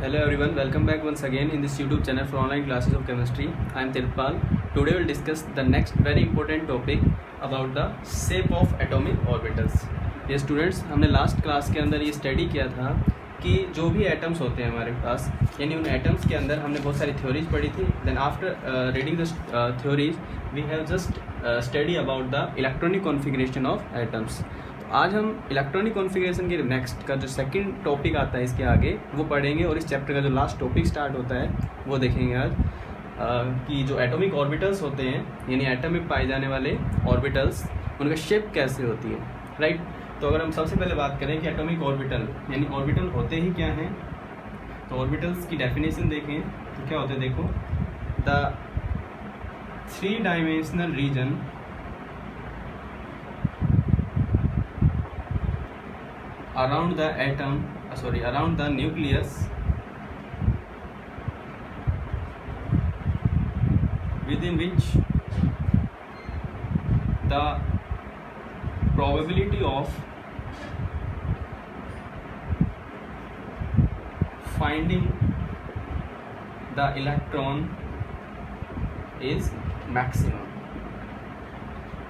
Hello everyone, welcome back once again in this YouTube channel for online classes of chemistry. I am Tirupal. Today we'll discuss the next very important topic about the shape of atomic orbitals. ये students, हमने last class के अंदर ये study किया था कि जो भी एटम्स होते हैं हमारे पास, यानी उन एटम्स के अंदर हमने बहुत सारी थ्योरीज पढ़ी थी. Then after reading the theories we have just study about the electronic configuration of atoms. आज हम इलेक्ट्रॉनिक कॉन्फ़िगरेशन के नेक्स्ट का जो सेकंड टॉपिक आता है इसके आगे वो पढ़ेंगे, और इस चैप्टर का जो लास्ट टॉपिक स्टार्ट होता है वो देखेंगे आज कि जो एटॉमिक ऑर्बिटल्स होते हैं, यानी एटम में पाए जाने वाले ऑर्बिटल्स, उनका शेप कैसे होती है. राइट. तो अगर हम सबसे पहले बात करें कि एटॉमिक ऑर्बिटल यानी ऑर्बिटल होते ही क्या हैं, तो ऑर्बिटल्स की डेफिनेशन देखें तो क्या होते हैं. देखो, the 3 dimensional region around the nucleus within which the probability of finding the electron is maximum.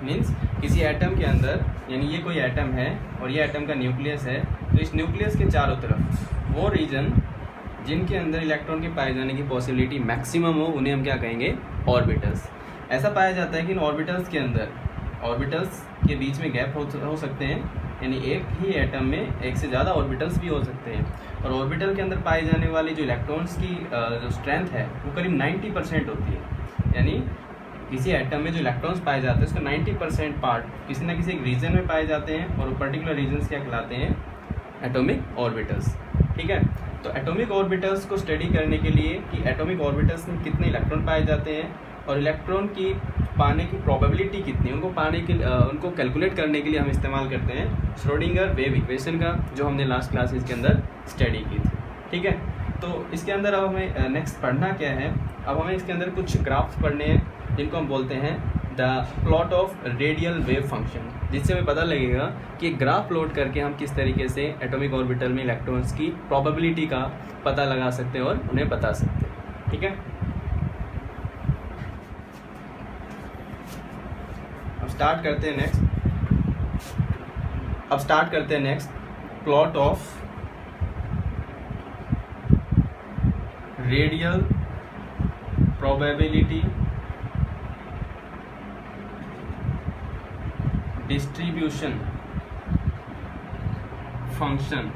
Means किसी एटम के अंदर, यानी ये कोई एटम है और ये एटम का न्यूक्लियस है, तो इस न्यूक्लियस के चारों तरफ वो रीजन जिनके अंदर इलेक्ट्रॉन के पाए जाने की पॉसिबिलिटी मैक्सिमम हो, उन्हें हम क्या कहेंगे, ऑर्बिटल्स. ऐसा पाया जाता है कि इन ऑर्बिटल्स के अंदर, ऑर्बिटल्स के बीच में गैप हो सकते हैं, यानी एक ही एटम में एक से ज़्यादा ऑर्बिटल्स भी हो सकते हैं. और ऑर्बिटल के अंदर पाए जाने वाली जो इलेक्ट्रॉन्स की जो स्ट्रेंथ है वो करीब 90% होती है. यानी किसी एटम में जो इलेक्ट्रॉन्स पाए जाते हैं उसका 90% पार्ट किसी न किसी एक रीजन में पाए जाते हैं, और वो पर्टिकुलर रीजन्स क्या कहलाते हैं, एटॉमिक ऑर्बिटल्स. ठीक है. तो एटॉमिक ऑर्बिटल्स को स्टडी करने के लिए कि एटॉमिक ऑर्बिटल्स में कितने इलेक्ट्रॉन पाए जाते हैं और इलेक्ट्रॉन की पाने की प्रोबेबिलिटी कितनी, उनको पाने के उनको कैलकुलेट करने के लिए हम इस्तेमाल करते हैं श्रोडिंगर वेव इक्वेशन का, जो हमने लास्ट क्लासेस के अंदर स्टडी की थी. ठीक है. तो इसके अंदर अब हमें नेक्स्ट पढ़ना क्या है. अब हमें इसके अंदर कुछ ग्राफ्स पढ़ने हैं जिनको हम बोलते हैं the plot of radial wave function, जिससे हमें पता लगेगा कि ग्राफ प्लॉट करके हम किस तरीके से एटॉमिक ऑर्बिटल में इलेक्ट्रॉन्स की प्रोबेबिलिटी का पता लगा सकते हैं और उन्हें बता सकते हैं. ठीक है. अब स्टार्ट करते हैं next plot of radial probability distribution function.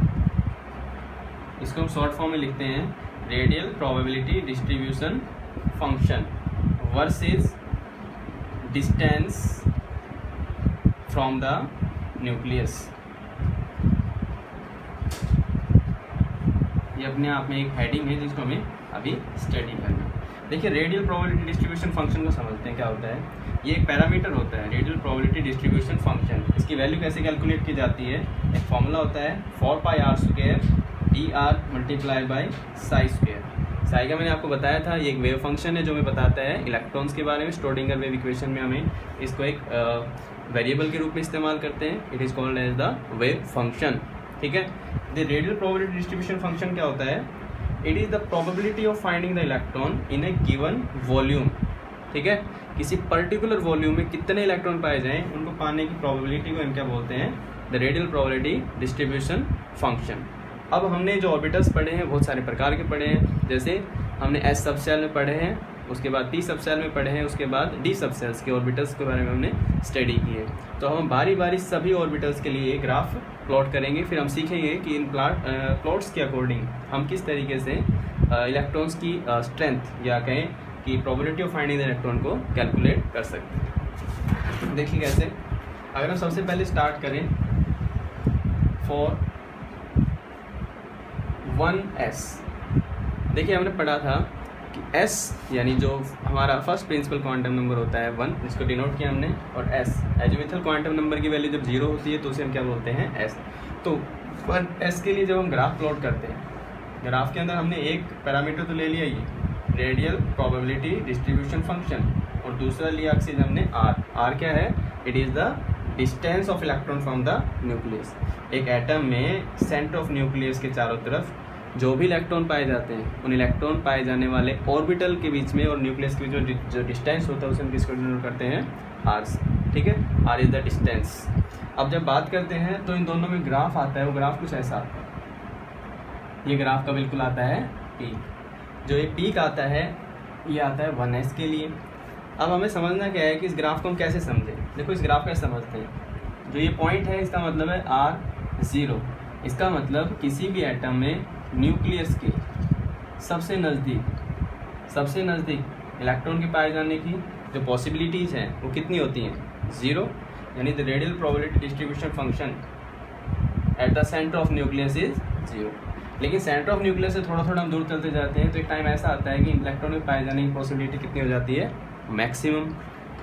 इसको हम शॉर्ट फॉर्म में लिखते हैं radial probability distribution function versus distance from the nucleus. ये अपने आप में एक हेडिंग है जिसको हमें अभी स्टडी करना है. देखिए, रेडियल प्रोबेबिलिटी डिस्ट्रीब्यूशन फंक्शन को समझते हैं क्या होता है. ये एक पैरामीटर होता है, रेडियल प्रोबेबिलिटी डिस्ट्रीब्यूशन फंक्शन. इसकी वैल्यू कैसे कैलकुलेट की जाती है, एक फॉर्मूला होता है 4πr² dr multiply by Sai square. Sai का मैंने आपको बताया था, ये एक वेव फंक्शन है जो हमें बताता है इलेक्ट्रॉन्स के बारे में. श्रोडिंगर वेव इक्वेशन में हमें इसको एक वेरिएबल के रूप में इस्तेमाल करते हैं. It is called as the wave function. ठीक है. The radial probability distribution function क्या होता है, it is the probability of finding the electron in a given volume. ठीक है. किसी पर्टिकुलर वॉल्यूम में कितने इलेक्ट्रॉन पाए जाएं, उनको पाने की प्रोबेबिलिटी को हम क्या बोलते हैं, the radial probability distribution function. अब हमने जो ऑर्बिटल्स पढ़े हैं बहुत सारे प्रकार के पढ़े हैं. जैसे हमने एस सबसेल में पढ़े हैं, उसके बाद पी सबसेल में पढ़े हैं, उसके बाद डी सबसेल्स के ऑर्बिटल्स के बारे में हमने स्टडी की है. तो हम बारी बारी सभी ऑर्बिटल्स के लिए एक ग्राफ प्लॉट करेंगे. फिर हम सीखेंगे कि इन प्लॉट्स के अकॉर्डिंग हम किस तरीके से इलेक्ट्रॉन्स की स्ट्रेंथ या कहें कि probability of finding the electron को कैलकुलेट कर सकते हैं. देखिए कैसे. अगर हम सबसे पहले स्टार्ट करें फॉर 1s. देखिए, हमने पढ़ा था कि s यानी जो हमारा फर्स्ट प्रिंसिपल क्वांटम नंबर होता है 1, जिसको डिनोट किया हमने, और s एजिमुथल क्वांटम नंबर की वैल्यू जब 0 होती है तो उसे हम क्या बोलते हैं, s. तो 1s के लिए जब हम ग्राफ प्लॉट करते हैं, ग्राफ के अंदर हमने एक पैरामीटर तो ले लिया ये रेडियल प्रोबेबिलिटी डिस्ट्रीब्यूशन फंक्शन, और दूसरा लिया एक्सिस हमने r क्या है, it is the distance of electron from the nucleus. एक एटम में सेंटर ऑफ न्यूक्लियस के चारों तरफ जो भी इलेक्ट्रॉन पाए जाते हैं उन इलेक्ट्रॉन पाए जाने वाले ऑर्बिटल के बीच में और न्यूक्लियस के बीच में जो डिस्टेंस होता है उसे हम किसको डिनोट करते हैं, आर से। ठीक है, आर इज द डिस्टेंस। अब जब बात करते हैं तो इन दोनों में ग्राफ आता है, वो ग्राफ कुछ ऐसा आता है। ये ग्राफ का बिल्कुल आता है पीक। जो ये पीक आता है ये आता है 1s के लिए। अब हमें समझना क्या है कि इस ग्राफ को हम कैसे समझें। देखो इस ग्राफ कैसे समझते हैं, जो ये पॉइंट है इसका मतलब है R0। इसका मतलब किसी भी एटम में न्यूक्लियस के सबसे नज़दीक इलेक्ट्रॉन के पाए जाने की जो पॉसिबिलिटीज़ हैं वो कितनी होती हैं, 0। यानी the radial probability distribution function at the centre of nucleus is 0। लेकिन सेंटर ऑफ न्यूक्लियस से थोड़ा थोड़ा हम दूर चलते जाते हैं तो एक टाइम ऐसा आता है कि इलेक्ट्रॉन में पाए जाने की पॉसिबिलिटी कितनी हो जाती है, मैक्सिमम।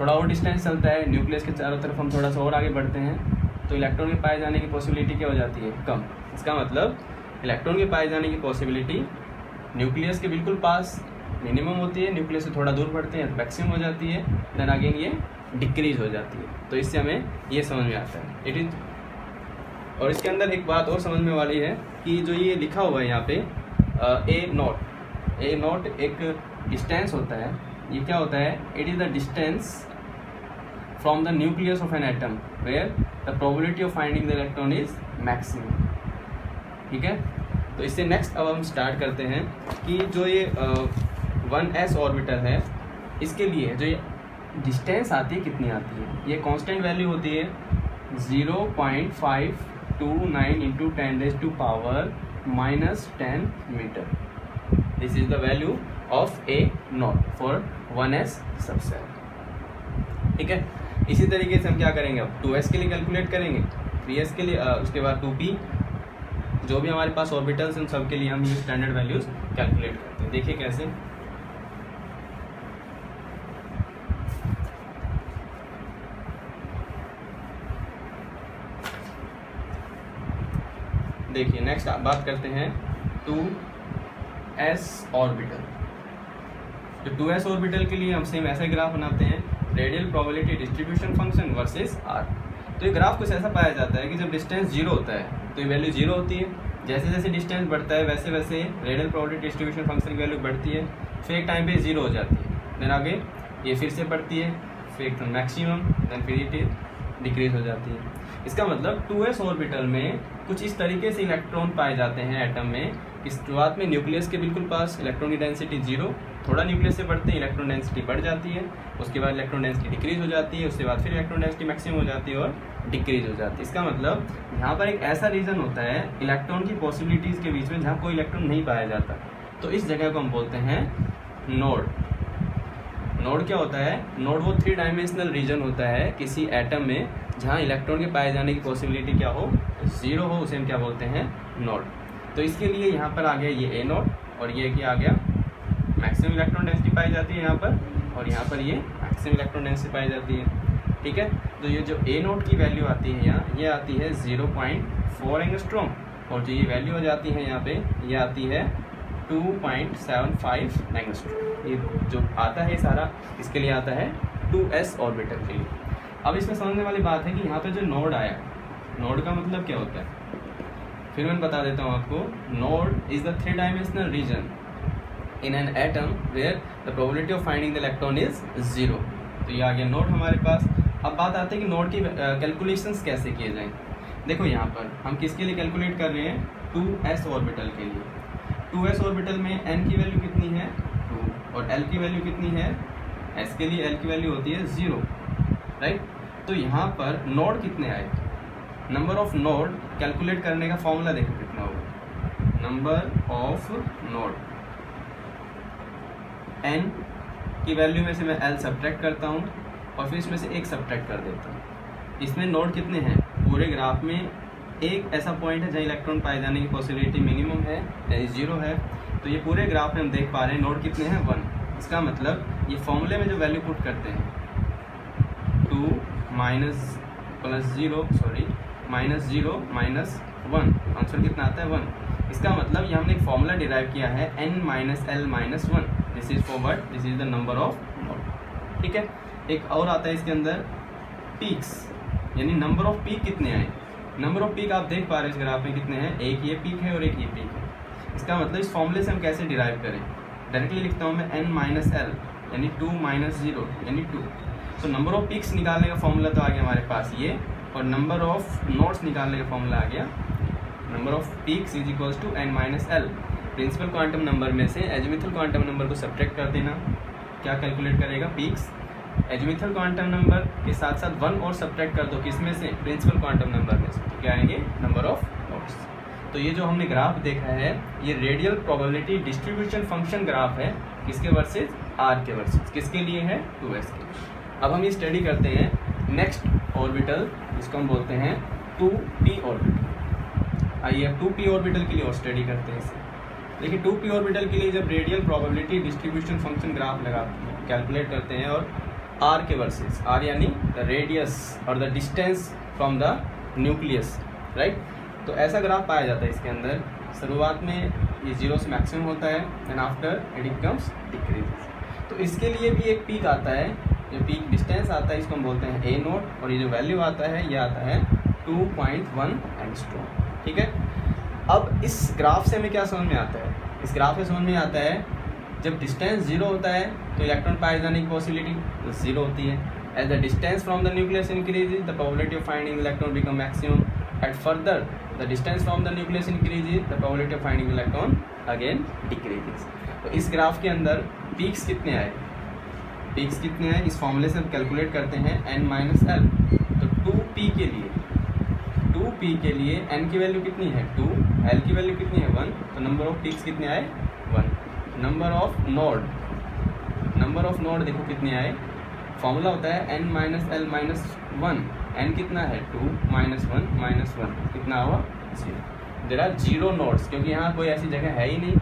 थोड़ा और डिस्टेंस चलता है, न्यूक्लियस के चारों तरफ हम थोड़ा सा और आगे बढ़ते हैं तो इलेक्ट्रॉन के पाए जाने की पॉसिबिलिटी क्या हो जाती है, कम। इसका मतलब इलेक्ट्रॉन के पाए जाने की पॉसिबिलिटी न्यूक्लियस के बिल्कुल पास मिनिमम होती है, न्यूक्लियस से थोड़ा दूर बढ़ते हैं मैक्सिमम हो जाती है, देन अगेन ये डिक्रीज हो जाती है। तो इससे हमें ये समझ में आता है इट इज। और इसके अंदर एक बात और समझ में वाली है कि जो ये लिखा हुआ है यहाँ पे ए नॉट एक डिस्टेंस होता है। ये क्या होता है, it is the distance from the nucleus of an atom where the probability of finding the electron is maximum. ठीक है, तो इससे नेक्स्ट अब हम स्टार्ट करते हैं कि जो ये 1s ऑर्बिटल है इसके लिए जो ये डिस्टेंस आती है कितनी आती है, ये कांस्टेंट वैल्यू होती है 0.529 into 10⁻⁻10 metre. This is the value of a nought for 1s subshell. ठीक है, इसी तरीके से हम क्या करेंगे, अब 2s के लिए कैलकुलेट करेंगे, 3s के लिए, उसके बाद 2p, जो भी हमारे पास ऑर्बिटल्स हैं उन सब के लिए हम ये स्टैंडर्ड वैल्यूज कैलकुलेट करते हैं। देखिए कैसे, देखिए नेक्स्ट बात करते हैं 2s ऑर्बिटल। जो 2s ऑर्बिटल के लिए हम सेम ऐसा ग्राफ बनाते हैं, radial probability distribution function versus r। तो ये ग्राफ कुछ ऐसा पाया जाता है कि जब डिस्टेंस 0 होता है तो ये वैल्यू 0 होती है, जैसे जैसे डिस्टेंस बढ़ता है वैसे वैसे रेडियल प्रोबेबिलिटी डिस्ट्रीब्यूशन फंक्शन की वैल्यू बढ़ती है, फिर एक टाइम पे 0 हो जाती है, देन आगे ये फिर से बढ़ती है, फिर एक मैक्सिमम, देन फिर ये डिक्रीज हो जाती है। इसका मतलब 2s ऑर्बिटल में कुछ इस तरीके से इलेक्ट्रॉन पाए जाते हैं एटम में कि शुरुआत में न्यूक्लियस के बिल्कुल पास इलेक्ट्रॉन की डेंसिटी 0, थोड़ा न्यूक्लियस से बढ़ते हैं इलेक्ट्रॉन डेंसिटी बढ़ जाती है, उसके बाद इलेक्ट्रॉन डेंसिटी डिक्रीज हो जाती है, उसके बाद फिर इलेक्ट्रॉन डेंसिटी मैक्सिमम हो जाती है और डिक्रीज हो जाती है। इसका मतलब यहाँ पर एक ऐसा रीजन होता है इलेक्ट्रॉन की पॉसिबिलिटीज़ के बीच में जहाँ कोई इलेक्ट्रॉन नहीं पाया जाता, तो इस जगह को हम बोलते हैं नोड। नोड क्या होता है, नोड वो 3 डायमेंशनल रीजन होता है किसी एटम में जहाँ इलेक्ट्रॉन के पाए जाने की पॉसिबिलिटी क्या हो, 0 हो, उसे हम क्या बोलते हैं, नोड। तो इसके लिए यहाँ पर आ गया ये ए नोड और ये क्या आ गया, मैक्सिमम इलेक्ट्रॉन डेंसिटी पाई जाती है यहाँ पर, और यहाँ पर ये मैक्सिमम इलेक्ट्रॉन डेंसिटी पाई जाती है। ठीक है, तो ये जो ए नोड की वैल्यू आती है यहाँ, ये आती है 0.4 एंगस्ट्रॉम, और जो ये वैल्यू हो जाती है यहाँ पे ये आती है 2.75 एंगस्ट्रॉम। ये जो आता है सारा इसके लिए आता है 2s ऑर्बिटल के लिए। अब इसमें समझने वाली बात है कि यहाँ पे जो नोड आया, नोड का मतलब क्या होता है, फिर मैं बता देता हूँ आपको। Node is the 3 dimensional region in an atom where the probability of finding the electron is 0। तो ये आ गया नोड हमारे पास। अब बात आती है कि नोड की कैलकुलेशंस कैसे किए जाएँ। देखो यहाँ पर हम किसके लिए कैलकुलेट कर रहे हैं, 2s ऑर्बिटल के लिए। 2s ऑर्बिटल में n की वैल्यू कितनी है, 2, और l की वैल्यू कितनी है, s के लिए l की वैल्यू होती है 0, राइट। तो यहाँ पर नोड कितने आए, नंबर ऑफ नोड कैलकुलेट करने का फॉर्मूला देखो कितना होगा, नंबर ऑफ नोड, n की वैल्यू में से मैं l सब्ट्रैक्ट करता हूँ और फिर इसमें से एक सब्ट्रैक्ट कर देता हूँ। इसमें नोड कितने हैं, पूरे ग्राफ में एक ऐसा पॉइंट है जहाँ इलेक्ट्रॉन पाए जाने की पॉसिबिलिटी मिनिमम है यानी 0 है। तो ये पूरे ग्राफ में हम देख पा रहे हैं नोड कितने हैं, 1। इसका मतलब ये फॉर्मूले में जो वैल्यू पुट करते हैं 2 -0 -1, आंसर कितना आता है 1। इसका मतलब ये हमने एक फॉर्मूला डिराइव किया है n - l - 1, this is for what, this is the number of node. ठीक है, एक और आता है इसके अंदर पीक्स, यानी नंबर ऑफ पीक कितने आए। नंबर ऑफ पीक आप देख पा रहे हैं इस ग्राफ में कितने हैं, एक ये पीक है और एक ये पीक है। इसका मतलब इस फॉर्मूले से हम कैसे डिराइव करें, डायरेक्टली लिखता हूँ मैं n-l यानी 2 - 0 यानी 2। तो नंबर ऑफ पीक्स निकालने का फॉर्मूला तो आ गया हमारे पास ये, और नंबर ऑफ नोड्स निकालने का फॉर्मूला आ गया number of peaks is equals to n-l। Principal quantum number में से एजिमुथल क्वांटम नंबर को सब्ट्रैक्ट कर देना, क्या कैलकुलेट करेगा, पीक्स। एजिमुथल क्वांटम नंबर के साथ साथ 1 और सब्ट्रैक्ट कर दो, किस में से, प्रिंसिपल क्वांटम नंबर में से, तो क्या आएंगे, नंबर ऑफ नोड्स। तो ये जो हमने ग्राफ देखा है ये radial probability distribution function graph है, किसके वर्सेज, आर के वर्सेज, किसके लिए है, 2s के। अब हम ये स्टडी करते हैं नेक्स्ट ऑर्बिटल, इसको हम बोलते हैं 2p ऑर्बिटल। आइए अब 2p ऑर्बिटल के लिए और स्टडी करते हैं इसे। देखिए 2p ऑर्बिटल के लिए जब radial probability distribution function graph calculate करते हैं और r के वर्सेज, r यानी द रेडियस और the distance from the nucleus, right. तो ऐसा ग्राफ पाया जाता है इसके अंदर, शुरुआत में ये 0 से मैक्सिमम होता है and after it becomes decrease. तो इसके लिए भी एक पीक आता है, जो पीक डिस्टेंस आता है इसको हम बोलते हैं a नोट, और ये जो वैल्यू आता है ये आता है 2.1 एंगस्ट्रॉम, ठीक है। अब इस ग्राफ से हमें क्या समझ में आता है, इस ग्राफ से समझ में आता है जब डिस्टेंस 0 होता है तो इलेक्ट्रॉन पाए जाने की पॉसिबिलिटी 0 होती है। As the distance from the nucleus increases the probability of finding electron become maximum. At further the distance from the nucleus increases the probability of finding electron again decreases. तो इस graph के अंदर peaks कितने आए, peaks कितने आए, इस फॉर्मूले से हम कैलकुलेट करते हैं n-l। तो 2p के लिए, 2p के लिए n की वैल्यू कितनी है 2, l की वैल्यू कितनी है 1, तो नंबर ऑफ पीक्स कितने आए 1। Number of node, number of node देखो कितने आए, फॉर्मूला होता है n-l - 1, n कितना है 2 - 1 - 1 कितना हुआ 0। देयर आर 0 नोड्स, क्योंकि यहाँ कोई ऐसी जगह है ही नहीं।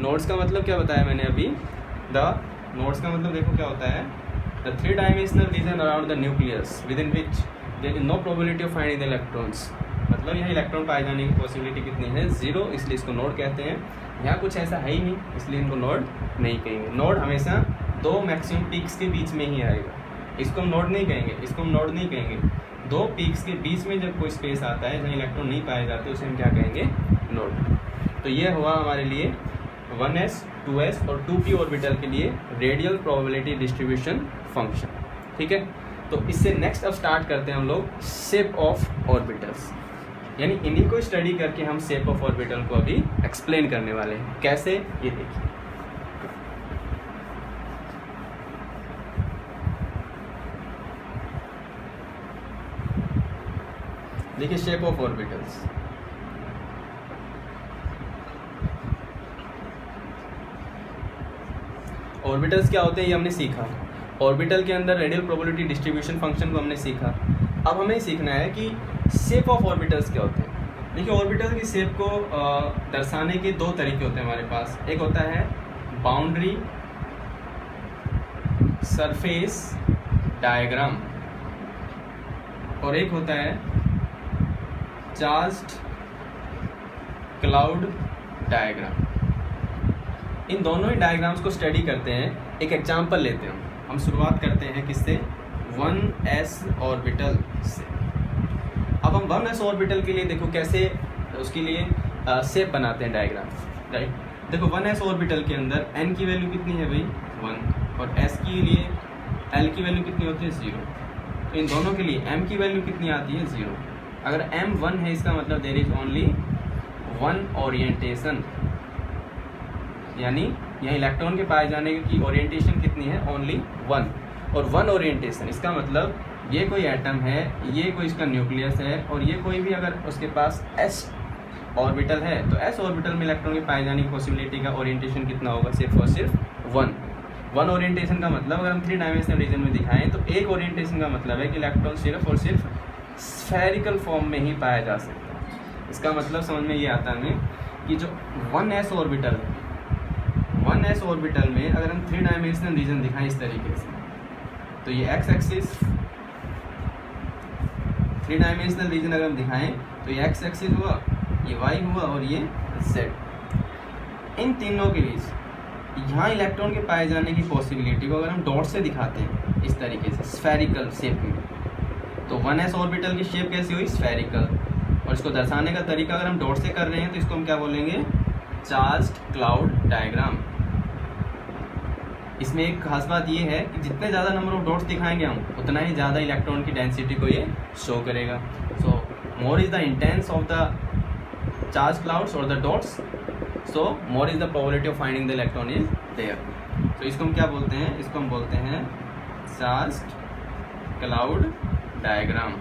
नोड्स का मतलब क्या बताया मैंने अभी, द नोड्स का मतलब देखो क्या होता है, the 3 dimensional region around the nucleus within which there is no probability of finding the electrons. मतलब यहाँ इलेक्ट्रॉन पाए जाने की पॉसिबिलिटी कितनी है 0, इसलिए इसको नोड कहते हैं। यहाँ कुछ ऐसा है ही नहीं, इसलिए इनको नोड नहीं कहेंगे। नोड हमेशा 2 मैक्सिमम पीक्स के बीच में ही आएगा, इसको हम नोड नहीं कहेंगे, इसको हम नोड नहीं कहेंगे। 2 पीक्स के बीच में जब कोई स्पेस आता है जहाँ इलेक्ट्रॉन नहीं पाए जाते उसे हम क्या कहेंगे, नोड। तो ये हुआ हमारे लिए 1s, 2s और 2p ऑर्बिटल के लिए रेडियल प्रोबेबिलिटी डिस्ट्रीब्यूशन फंक्शन, ठीक है। तो इससे नेक्स्ट अब स्टार्ट करते हैं हम लोग शेप ऑफ ऑर्बिटल्स, यानी इन्हीं को स्टडी करके हम शेप ऑफ ऑर्बिटल को अभी एक्सप्लेन करने वाले हैं। कैसे, ये देखिए। देखिए शेप ऑफ ऑर्बिटल्स, ऑर्बिटल्स क्या होते हैं ये हमने सीखा। ऑर्बिटल के अंदर रेडियल प्रोबेबिलिटी डिस्ट्रीब्यूशन फंक्शन को हमने सीखा। अब हमें सीखना है कि शेप ऑफ ऑर्बिटल्स क्या होते हैं। देखिए ऑर्बिटल की शेप को दर्शाने के 2 तरीके होते हैं हमारे पास। एक होता है बाउंड्री सरफेस डायग्राम, और एक होता है चार्ज्ड क्लाउड डायग्राम। इन दोनों ही डायग्राम्स को स्टडी करते हैं। एक एग्जांपल लेते हैं, हम शुरुआत करते हैं किससे, 1s ऑर्बिटल से। अब हम 1s ऑर्बिटल के लिए देखो कैसे उसके लिए शेप बनाते हैं डायग्राम, राइट। देखो 1s ऑर्बिटल के अंदर n की वैल्यू कितनी है भाई 1, और s के लिए l की वैल्यू कितनी होती है 0। तो इन दोनों के लिए m की वैल्यू कितनी आती है 0। अगर m 1 है इसका मतलब देयर इज ओनली 1 ओरिएंटेशन, यानी यहाँ इलेक्ट्रॉन के पाए जाने की ओरिएंटेशन कितनी है ओनली 1, और 1 ओरिएंटेशन इसका मतलब ये कोई एटम है, ये कोई इसका न्यूक्लियस है, और ये कोई भी अगर उसके पास s ऑर्बिटल है तो s ऑर्बिटल में इलेक्ट्रॉन के पाए जाने की पॉसिबिलिटी का ओरिएंटेशन कितना होगा, सिर्फ और सिर्फ 1 ओरिएंटेशन का मतलब अगर हम 3 डायमेंशनल रीजन में दिखाएं तो एक ओरिएंटेशन का मतलब है कि इलेक्ट्रॉन सिर्फ और सिर्फ स्फेरिकल फॉर्म में ही पाया जा सकता है। इसका मतलब समझ में ये आता है कि जो 1s ऑर्बिटल है, 1s ऑर्बिटल में अगर हम 3 डायमेंशनल रीजन दिखाएं इस तरीके से, तो ये x एक्सिस, 3 डायमेंशनल रीजन अगर हम दिखाएं तो ये x एक्सिस हुआ, ये y हुआ और ये z। इन तीनों के लिए यहाँ इलेक्ट्रॉन के पाए जाने की पॉसिबिलिटी को अगर हम डॉट से दिखाते हैं इस तरीके से स्फेरिकल शेप में, तो 1s ऑर्बिटल की शेप कैसी हुई, स्फेरिकल। और इसको दर्शाने का तरीका अगर हम डॉट से कर रहे हैं तो इसको हम क्या बोलेंगे, चार्ज्ड क्लाउड डायग्राम। इसमें एक खास बात ये है कि जितने ज़्यादा नंबर ऑफ डॉट्स दिखाएंगे हम, उतना ही ज़्यादा इलेक्ट्रॉन की डेंसिटी को ये शो करेगा। So more is the intense of the charge clouds और the dots, so more is the probability of finding the electron is there. तो इसको हम क्या बोलते हैं? इसको हम बोलते हैं चार्ज्ड क्लाउड डायग्राम।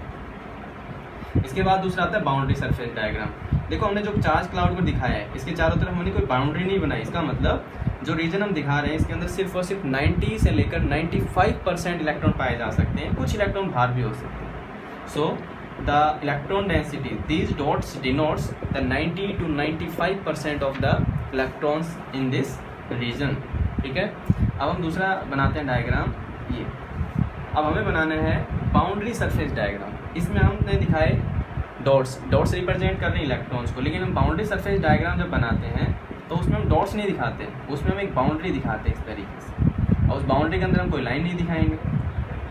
इसके बाद दूसरा आता है बाउंड्री सरफेस डायग्राम। देखो हमने जो चार्ज क्लाउड को दिखाया है, इसके चारों तरफ हमने कोई बाउंड्री नहीं बनाई। इसका मतलब जो रीजन हम दिखा रहे हैं इसके अंदर सिर्फ और सिर्फ 90 से लेकर 95% इलेक्ट्रॉन पाए जा सकते हैं, कुछ इलेक्ट्रॉन बाहर भी हो सकते हैं। So the electron density, these dots denotes the 90 to 95% of the electrons in this region. ठीक है, अब हम दूसरा बनाते हैं डायग्राम ये। अब हमें बनाना है बाउंड्री सरफेस डायग्राम। इसमें हमने दिखाए डॉट्स रिप्रेजेंट कर रहे हैं इलेक्ट्रॉन्स को, लेकिन हम बाउंड्री सरफेस डायग्राम जब बनाते हैं तो उसमें हम डॉट्स नहीं दिखाते, उसमें हम एक बाउंड्री दिखाते हैं इस तरीके से, और उस बाउंड्री के अंदर हम कोई लाइन नहीं दिखाएंगे।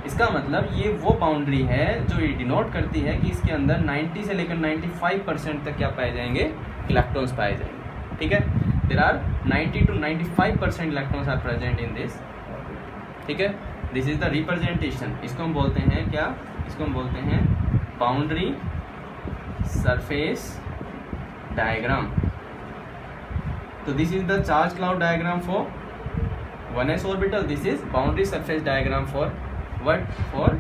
इसका मतलब ये वो बाउंड्री है जो ये डिनोट करती है कि इसके अंदर 90 से लेकर 95% तक क्या पाए जाएंगे? इलेक्ट्रॉन्स पाए जाएंगे। ठीक है, there are 90 to 95% electrons are present in this. ठीक है, दिस इज द रिप्रेजेंटेशन। इसको हम बोलते हैं क्या? इसको हम बोलते हैं बाउंड्री सरफेस डायग्राम। तो this is the charge cloud diagram for 1s orbital, this is boundary surface diagram for what? For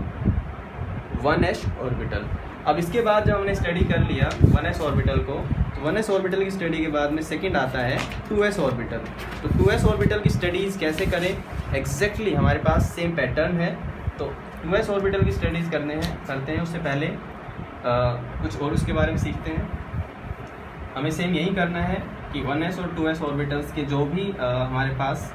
1s orbital. अब इसके बाद जब हमने स्टडी कर लिया 1s ऑर्बिटल को, तो 1s ऑर्बिटल की स्टडी के बाद में सेकंड आता है 2s ऑर्बिटल। तो 2s ऑर्बिटल की स्टडीज़ कैसे करें? एग्जैक्टली हमारे पास सेम पैटर्न है। तो 2s ऑर्बिटल की स्टडीज़ करते हैं उससे पहले कुछ और उसके बारे में सीखते हैं। हमें सेम यही करना है कि 1s और 2s ऑर्बिटल्स के जो भी हमारे पास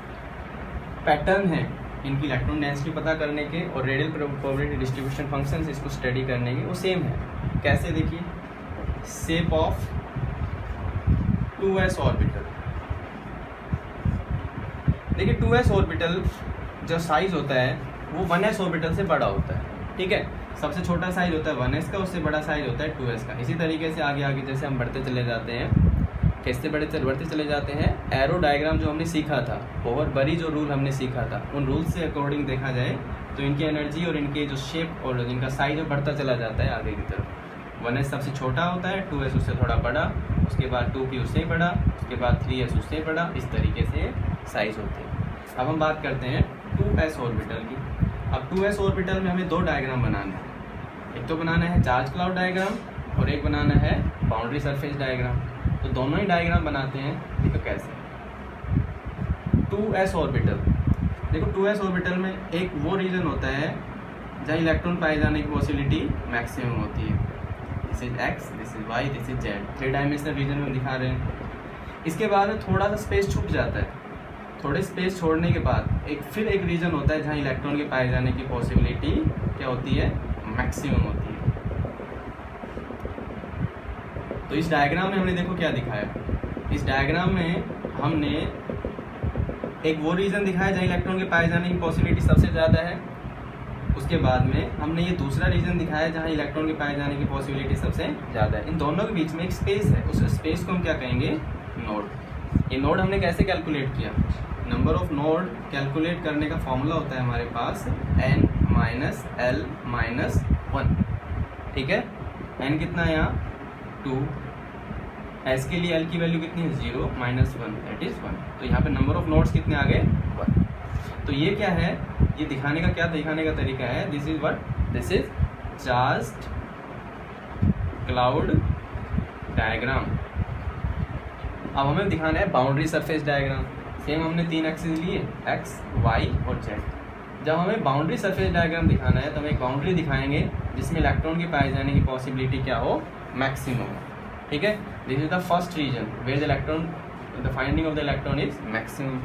पैटर्न है इनकी इलेक्ट्रॉन डेंसिटी पता करने के और रेडियल प्रोबेबिलिटी डिस्ट्रीब्यूशन फंक्शंस इसको स्टडी करने के, वो सेम है। कैसे? देखिए, शेप ऑफ 2s ऑर्बिटल। देखिए 2s ऑर्बिटल जो साइज होता है वो 1s ऑर्बिटल से बड़ा होता है। ठीक है, सबसे छोटा साइज होता है 1s का, उससे बड़ा साइज होता है 2s का। इसी तरीके से आगे आगे जैसे हम बढ़ते चले जाते हैं, कैसे बढ़ते चले जाते हैं, एरो डायग्राम जो हमने सीखा था, बहुत बड़ी जो रूल हमने सीखा था, उन रूल्स से अकॉर्डिंग देखा जाए तो इनकी एनर्जी और इनके जो शेप और इनका साइज बढ़ता चला जाता है आगे की तरफ। 1s सबसे छोटा होता है, 2s उससे थोड़ा बड़ा, उसके बाद 2p उससे बड़ा, उसके बाद 3s उससे बड़ा, इस तरीके से साइज होते हैं। अब हम बात करते हैं 2s ऑर्बिटल की। अब 2s ऑर्बिटल में हमें दो डायग्राम बनाना है। एक तो बनाना है चार्ज क्लाउड डायग्राम और एक बनाना है बाउंड्री सरफेस डायग्राम। तो दोनों ही डायग्राम बनाते हैं। देखो कैसे 2s ऑर्बिटल। देखो 2s ऑर्बिटल में एक वो रीजन होता है जहाँ इलेक्ट्रॉन पाए जाने की पॉसिबिलिटी मैक्सिमम होती है। This is x, this is y, this is z, 3 dimensional region में दिखा रहे हैं। इसके बाद में थोड़ा सा स्पेस छूट जाता है। थोड़े स्पेस छोड़ने के बाद फिर एक रीजन होता है जहाँ इलेक्ट्रॉन के पाए जाने की पॉसिबिलिटी क्या होती है? मैक्सिमम होती है। तो इस डायग्राम में हमने देखो क्या दिखाया। इस डायग्राम में हमने एक वो रीजन दिखाया जहाँ इलेक्ट्रॉन के पाए जाने की पॉसिबिलिटी सबसे ज़्यादा है। उसके बाद में हमने ये दूसरा रीजन दिखाया जहाँ इलेक्ट्रॉन के पाए जाने की पॉसिबिलिटी सबसे ज़्यादा है। इन दोनों के बीच में एक स्पेस है, उस स्पेस को हम क्या कहेंगे? नोड। ये नोड हमने कैसे कैलकुलेट किया? नंबर ऑफ नोड कैलकुलेट करने का फॉर्मूला होता है हमारे पास n माइनस l माइनस 1। ठीक है, n कितना है यहाँ? 2। s के लिए l की वैल्यू कितनी है? 0 माइनस 1 दैट इज 1। तो यहाँ पे नंबर ऑफ नोड्स कितने आ गए? 1। तो ये क्या है? ये दिखाने का तरीका है। This is what? This is charged cloud diagram. अब हमें दिखाना है बाउंड्री सरफेस डायग्राम। सेम हमने 3 एक्सिस लिए, x, y और z। जब हमें बाउंड्री सरफेस डायग्राम दिखाना है तो हम एक बाउंड्री दिखाएंगे जिसमें इलेक्ट्रॉन के पाए जाने की पॉसिबिलिटी क्या हो? मैक्सिमम। ठीक है, this is the first region where the electron, the finding of the electron is maximum.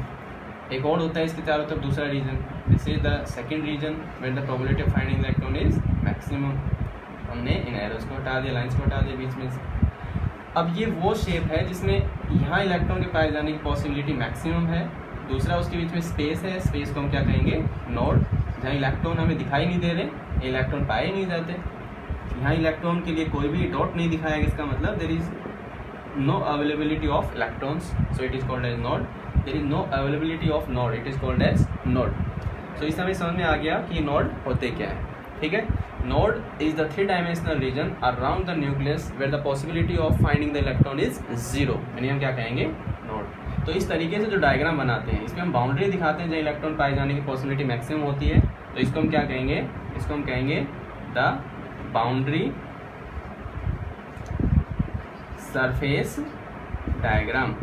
एक और होता है इसके चारों तरफ दूसरा region, this is the second region where the probability of finding the electron is maximum. हमने इन एरोस को हटा दिया, लाइन्स को हटा दिया बीच में से। अब ये वो शेप है जिसमें यहाँ इलेक्ट्रॉन के पाए जाने की पॉसिबिलिटी मैक्सिमम है। दूसरा उसके बीच में स्पेस है, स्पेस को हम क्या कहेंगे? नोड। जहाँ इलेक्ट्रॉन हमें दिखाई नहीं दे रहे, इलेक्ट्रॉन पाए नहीं जाते। यहाँ इलेक्ट्रॉन के लिए कोई भी डॉट नहीं दिखाया गया, इसका मतलब there is no availability of electrons, so it is called as node. There is no availability of node, it is called as node. So इस समय समझ में आ गया कि नोड होते क्या है, ठीक है. Node is the 3-dimensional region around the nucleus where the possibility of finding the electron is zero, यानी हम क्या कहेंगे, नोड. तो इस तरीके से जो डायग्राम बनाते हैं इसमें हम बाउंड्री दिखाते हैं जहाँ इलेक्ट्रॉन पाए जाने की पॉसिबिलिटी मैक्सिमम होती है. तो इसको हम क्या कहेंगे, इसको हम कहेंगे the boundary surface diagram.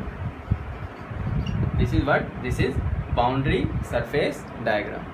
This is what, this is boundary surface diagram.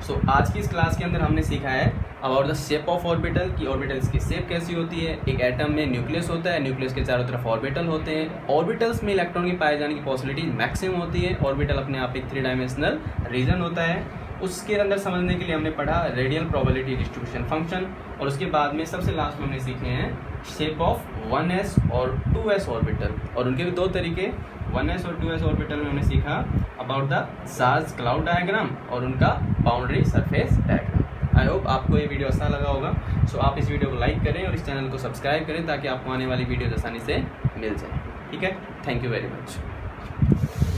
So आज की इस क्लास के अंदर हमने सीखा है about the shape of orbital, की ऑर्बिटल्स की शेप कैसी होती है. एक एटम में न्यूक्लियस होता है, न्यूक्लियस के चारों तरफ ऑर्बिटल होते हैं. ऑर्बिटल्स में इलेक्ट्रॉन की पाए जाने की पॉसिबिलिटी मैक्सिमम होती है. ऑर्बिटल अपने आप एक 3-dimensional रीजन होता है. उसके अंदर समझने के लिए हमने पढ़ा रेडियल प्रोबेबिलिटी डिस्ट्रीब्यूशन फंक्शन, और उसके बाद में सबसे लास्ट में हमने सीखे हैं शेप ऑफ 1s और 2s ऑर्बिटल, और उनके भी दो तरीके, 1s और 2s ऑर्बिटल में हमने सीखा about the charge cloud diagram और उनका boundary surface diagram. I hope आपको ये वीडियो अच्छा लगा होगा. सो आप इस वीडियो को लाइक करें और इस चैनल को सब्सक्राइब करें ताकि आपको आने वाली वीडियो आसानी से मिल जाए. ठीक है, थैंक यू वेरी मच.